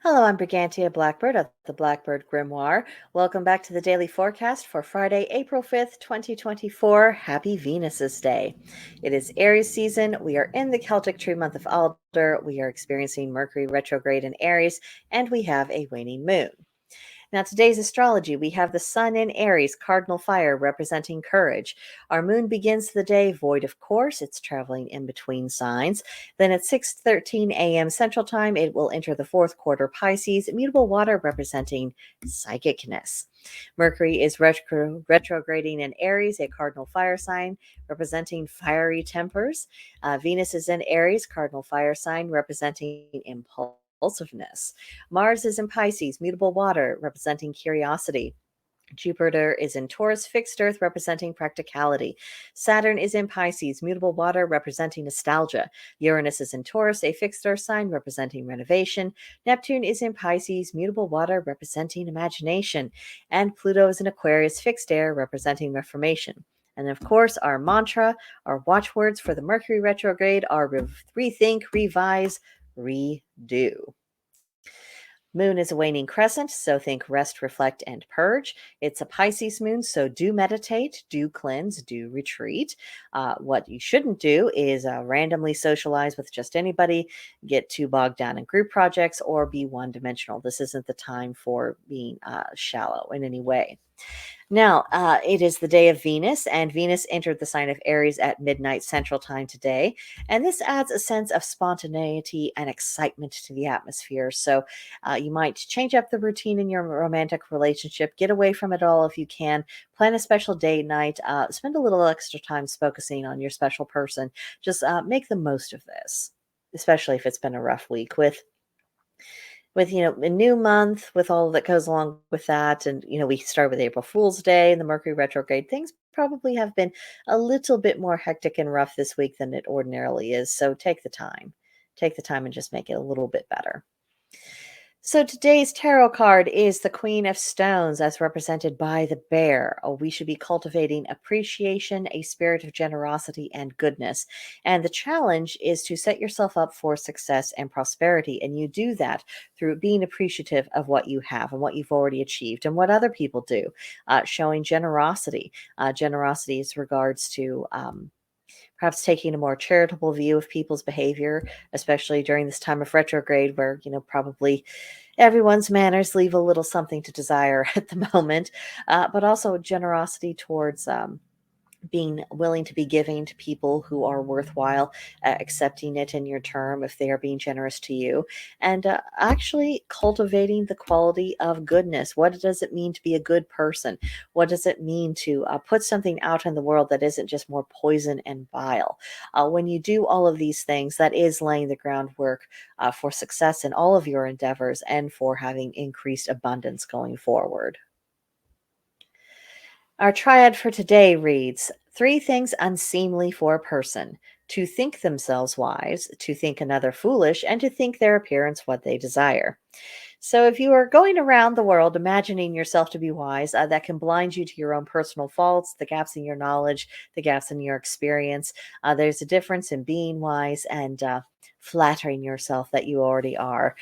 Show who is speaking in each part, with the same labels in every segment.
Speaker 1: Hello, I'm Brigantia Blackbird of the Blackbird Grimoire. Welcome back to the daily forecast for Friday, April 5th, 2024. Happy Venus's Day. It is Aries season. We are in the Celtic tree month of Alder. We are experiencing Mercury retrograde in Aries, and we have a waning moon. Now, today's astrology, we have the sun in Aries, cardinal fire, representing courage. Our moon begins the day void of course. It's traveling in between signs. Then at 6:13 a.m. Central Time, it will enter the fourth quarter Pisces, immutable water representing psychicness. Mercury is retrograding in Aries, a cardinal fire sign, representing fiery tempers. Venus is in Aries, cardinal fire sign, representing impulsiveness. Mars is in Pisces, mutable water, representing curiosity. Jupiter is in Taurus, fixed earth, representing practicality. Saturn is in Pisces, mutable water, representing nostalgia. Uranus is in Taurus, a fixed earth sign, representing renovation. Neptune is in Pisces, mutable water, representing imagination. And Pluto is in Aquarius, fixed air, representing reformation. And of course, our mantra, our watchwords for the Mercury retrograde are rethink, revise, redo. Moon is a waning crescent, so think rest, reflect, and purge. It's a Pisces moon, so do meditate, do cleanse, do retreat. What you shouldn't do is randomly socialize with just anybody, get too bogged down in group projects, or be one-dimensional. This isn't the time for being shallow in any way. Now, it is the day of Venus, and Venus entered the sign of Aries at midnight Central Time today. And this adds a sense of spontaneity and excitement to the atmosphere. So you might change up the routine in your romantic relationship, get away from it all if you can, plan a special date night, spend a little extra time focusing on your special person. Just make the most of this, especially if it's been a rough week with a new month, with all that goes along with that. And we start with April Fool's Day and the Mercury retrograde. Things probably have been a little bit more hectic and rough this week than it ordinarily is. So take the time and just make it a little bit better. So today's tarot card is the Queen of Stones, as represented by the bear. We should be cultivating appreciation, a spirit of generosity and goodness. And the challenge is to set yourself up for success and prosperity. And you do that through being appreciative of what you have and what you've already achieved and what other people do, showing generosity. Generosity as regards to perhaps taking a more charitable view of people's behavior, especially during this time of retrograde where, probably everyone's manners leave a little something to desire at the moment, but also generosity towards being willing to be giving to people who are worthwhile, accepting it in your term if they are being generous to you, and actually cultivating the quality of goodness. What does it mean to be a good person? What does it mean to put something out in the world that isn't just more poison and bile? When you do all of these things, that is laying the groundwork for success in all of your endeavors and for having increased abundance going forward. Our triad for today reads 3 things unseemly for a person: to think themselves wise, to think another foolish, and to think their appearance what they desire. So, if you are going around the world imagining yourself to be wise, that can blind you to your own personal faults, the gaps in your knowledge, the gaps in your experience. There's a difference in being wise and flattering yourself that you already are.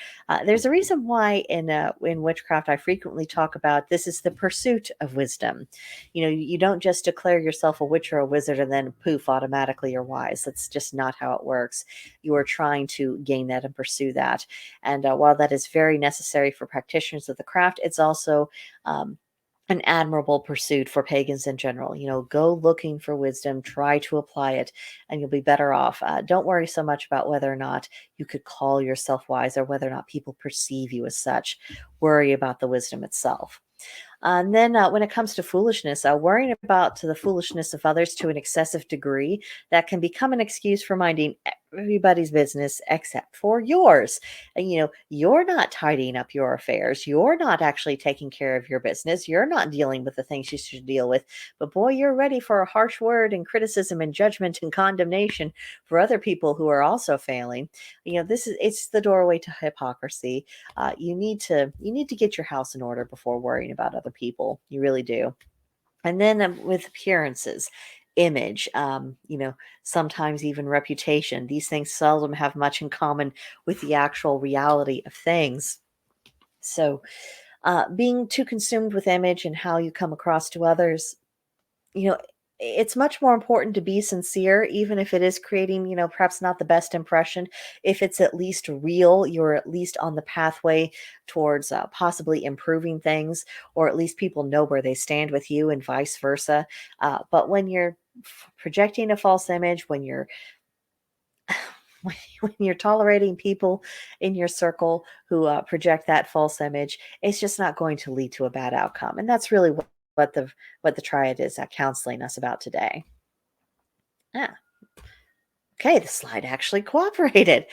Speaker 1: There's a reason why in witchcraft I frequently talk about this is the pursuit of wisdom. You don't just declare yourself a witch or a wizard and then poof, automatically you're wise. That's just not how it works. You are trying to gain that and pursue that. And while that is very necessary for practitioners of the craft, it's also an admirable pursuit for pagans in general. Go looking for wisdom, try to apply it, and you'll be better off. Don't worry so much about whether or not you could call yourself wise or whether or not people perceive you as such. Worry about the wisdom itself. And then when it comes to foolishness, worrying about to the foolishness of others to an excessive degree, that can become an excuse for minding everybody's business except for yours. And you're not tidying up your affairs. You're not actually taking care of your business. You're not dealing with the things you should deal with. But boy, you're ready for a harsh word and criticism and judgment and condemnation for other people who are also failing. It's the doorway to hypocrisy. You need to get your house in order before worrying about other people. You really do. And then with appearances, image, sometimes even reputation, these things seldom have much in common with the actual reality of things. So, being too consumed with image and how you come across to others, you know, it's much more important to be sincere, even if it is creating, perhaps not the best impression. If it's at least real, you're at least on the pathway towards possibly improving things, or at least people know where they stand with you and vice versa. But when you're projecting a false image, when you're when you're tolerating people in your circle who project that false image, it's just not going to lead to a bad outcome. And that's really what the triad is counseling us about today. Yeah. Okay, the slide actually cooperated.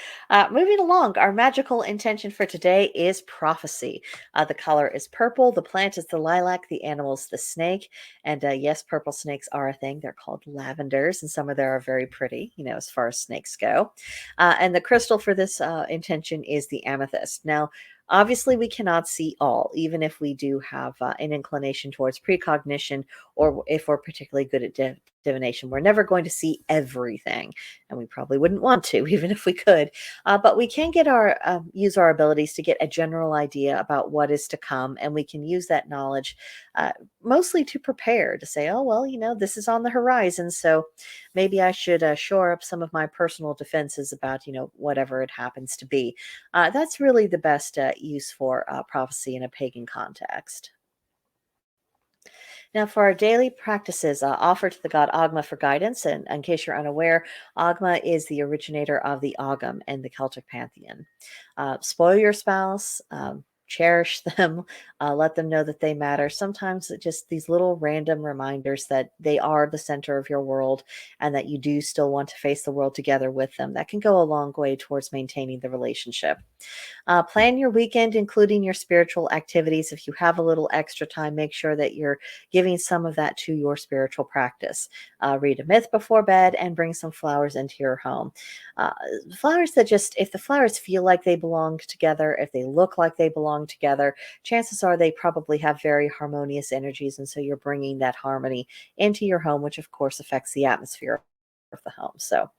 Speaker 1: Moving along, our magical intention for today is prophecy. The color is purple, the plant is the lilac, the animal is the snake. And yes, purple snakes are a thing. They're called lavenders, and some of them are very pretty, as far as snakes go. And the crystal for this intention is the amethyst. Now, obviously, we cannot see all, even if we do have an inclination towards precognition, or if we're particularly good at divination. We're never going to see everything, and we probably wouldn't want to, even if we could. But we can use our abilities to get a general idea about what is to come, and we can use that knowledge mostly to prepare, to say, oh, well, this is on the horizon, so maybe I should shore up some of my personal defenses about, whatever it happens to be. That's really the best use for prophecy in a pagan context. Now, for our daily practices, offer to the god Agma for guidance. And in case you're unaware, Agma is the originator of the Agam and the Celtic pantheon. Spoil your spouse. Cherish them, let them know that they matter. Sometimes just these little random reminders that they are the center of your world and that you do still want to face the world together with them. That can go a long way towards maintaining the relationship. Plan your weekend, including your spiritual activities. If you have a little extra time, make sure that you're giving some of that to your spiritual practice. Read a myth before bed and bring some flowers into your home. Uh, Flowers that if the flowers feel like they belong together, if they look like they belong together, chances are they probably have very harmonious energies. And so you're bringing that harmony into your home, which of course affects the atmosphere of the home. So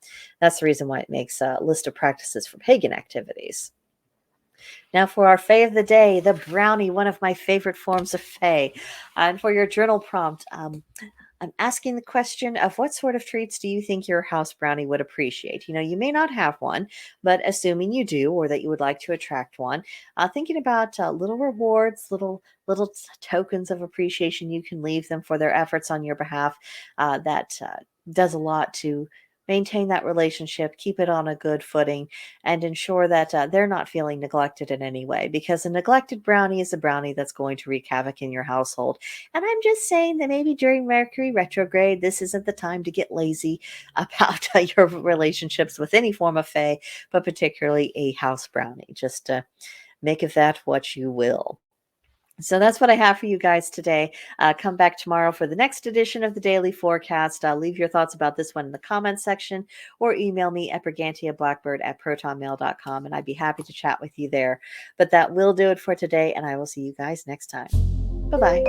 Speaker 1: that's the reason why it makes a list of practices for pagan activities. Now, for our Fae of the day, the brownie, one of my favorite forms of Fae. And for your journal prompt, I'm asking the question of what sort of treats do you think your house brownie would appreciate? You may not have one, but assuming you do, or that you would like to attract one, thinking about little rewards, little tokens of appreciation you can leave them for their efforts on your behalf. That does a lot to maintain that relationship, keep it on a good footing, and ensure that they're not feeling neglected in any way. Because a neglected brownie is a brownie that's going to wreak havoc in your household. And I'm just saying that maybe during Mercury retrograde, this isn't the time to get lazy about your relationships with any form of fae, but particularly a house brownie. Just make of that what you will. So that's what I have for you guys today. Come back tomorrow for the next edition of the Daily Forecast. Leave your thoughts about this one in the comments section, or email me at brigantiablackbird@protonmail.com, and I'd be happy to chat with you there. But that will do it for today, and I will see you guys next time. Bye-bye.